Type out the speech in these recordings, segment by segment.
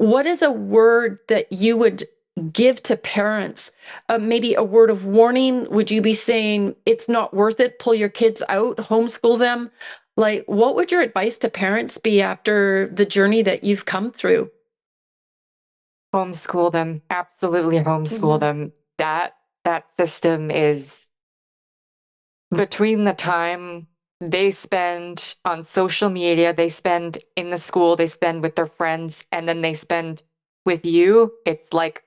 what is a word that you would give to parents? Maybe a word of warning? Would you be saying it's not worth it? Pull your kids out, homeschool them? Like, what would your advice to parents be after the journey that you've come through? Homeschool them. Absolutely homeschool Mhm. them. That system is between the time they spend on social media, they spend in the school, they spend with their friends, and then they spend with you. It's like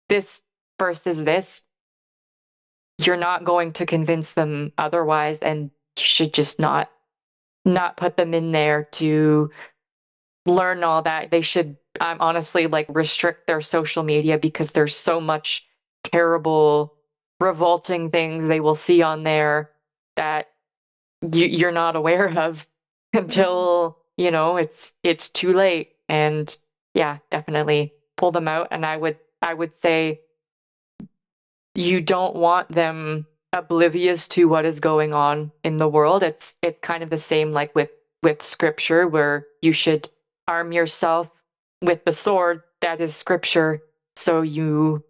this versus this. You're not going to convince them otherwise, and you should just not put them in there to learn all that. They should honestly like restrict their social media because there's so much terrible, revolting things they will see on there that you're not aware of Mhm. until, it's too late. And yeah, definitely pull them out. And I would say you don't want them oblivious to what is going on in the world. It's kind of the same like with scripture where you should arm yourself with the sword that is scripture so you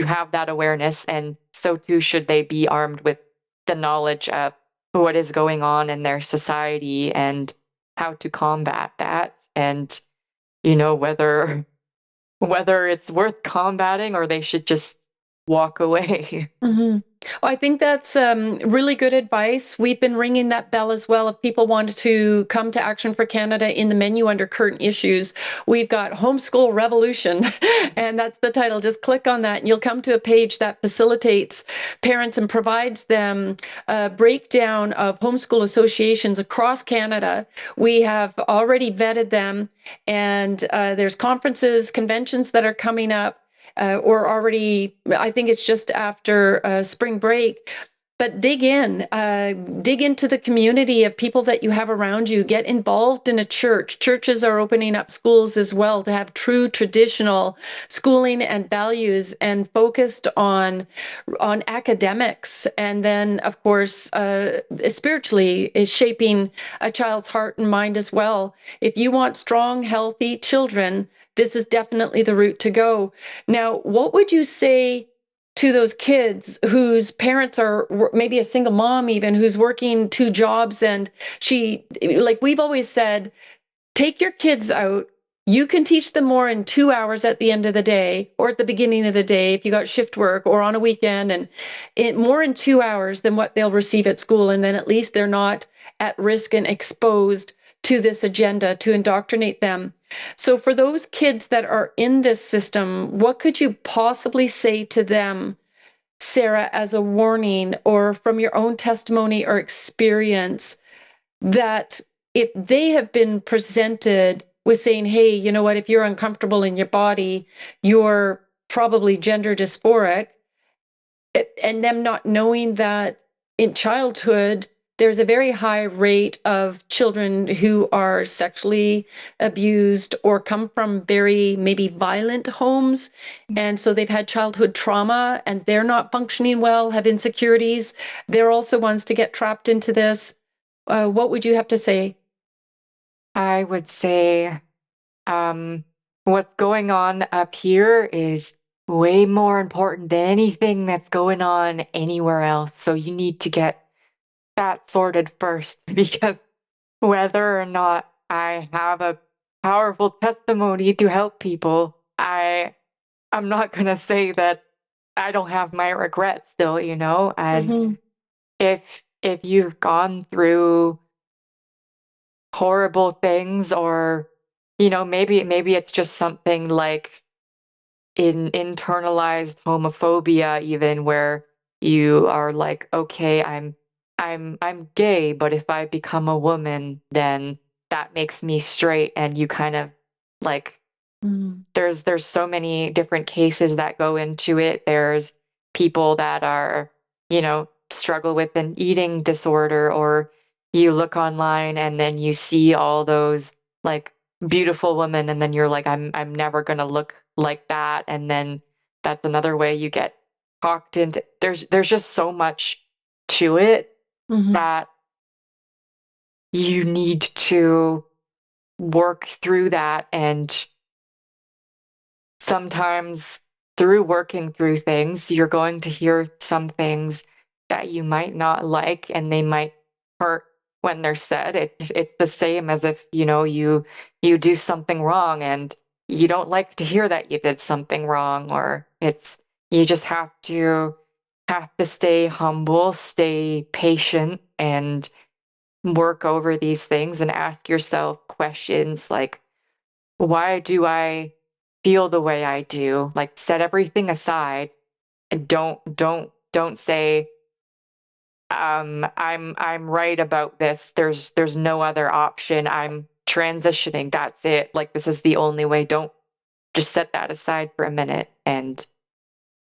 have that awareness, and so too should they be armed with the knowledge of what is going on in their society and how to combat that, and whether it's worth combating or they should just walk away. Mhm. Well, I think that's really good advice. We've been ringing that bell as well. If people wanted to come to Action for Canada in the menu under current issues, we've got Homeschool Revolution, and that's the title. Just click on that, and you'll come to a page that facilitates parents and provides them a breakdown of homeschool associations across Canada. We have already vetted them, and there's conferences, conventions that are coming up or already, I think it's just after spring break. But dig into the community of people that you have around you. Get involved in a church. Churches are opening up schools as well to have true traditional schooling and values and focused on academics. And then, of course, spiritually is shaping a child's heart and mind as well. If you want strong, healthy children, this is definitely the route to go. Now, what would you say to those kids whose parents are maybe a single mom, even who's working two jobs? And like we've always said, take your kids out. You can teach them more in 2 hours at the end of the day or at the beginning of the day if you got shift work or on a weekend, and more in 2 hours than what they'll receive at school. And then at least they're not at risk and exposed to this agenda to indoctrinate them. So, for those kids that are in this system, what could you possibly say to them, Sarah, as a warning or from your own testimony or experience, that if they have been presented with saying, hey, you know what, if you're uncomfortable in your body, you're probably gender dysphoric, and them not knowing that in childhood, there's a very high rate of children who are sexually abused or come from very maybe violent homes. And so they've had childhood trauma and they're not functioning well, have insecurities. They're also ones to get trapped into this. What would you have to say? I would say um, what's going on up here is way more important than anything that's going on anywhere else. So you need to get that sorted first because whether or not I have a powerful testimony to help people, I'm not gonna say that I don't have my regrets still, and Mhm. if you've gone through horrible things, or maybe it's just something like in internalized homophobia, even where you are like, okay, I'm gay, but if I become a woman, then that makes me straight, and you kind of like Mm. there's so many different cases that go into it. There's people that are, struggle with an eating disorder, or you look online and then you see all those like beautiful women, and then you're like, I'm never gonna look like that. And then that's another way you get talked into. There's just so much to it Mhm. that you need to work through that, and sometimes through working through things, you're going to hear some things that you might not like and they might hurt when they're said. It's the same as if, you do something wrong and you don't like to hear that you did something wrong, or you just have to stay humble, stay patient, and work over these things and ask yourself questions like, why do I feel the way I do? Like, set everything aside and don't say, I'm right about this. There's no other option. I'm transitioning. That's it. Like, this is the only way. Don't just set that aside for a minute and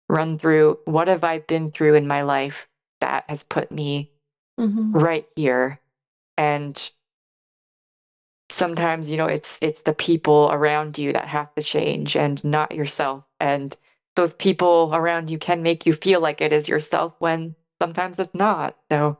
run through, what have I been through in my life that has put me Hmm. right here? And sometimes, it's the people around you that have to change and not yourself. And those people around you can make you feel like it is yourself when sometimes it's not. So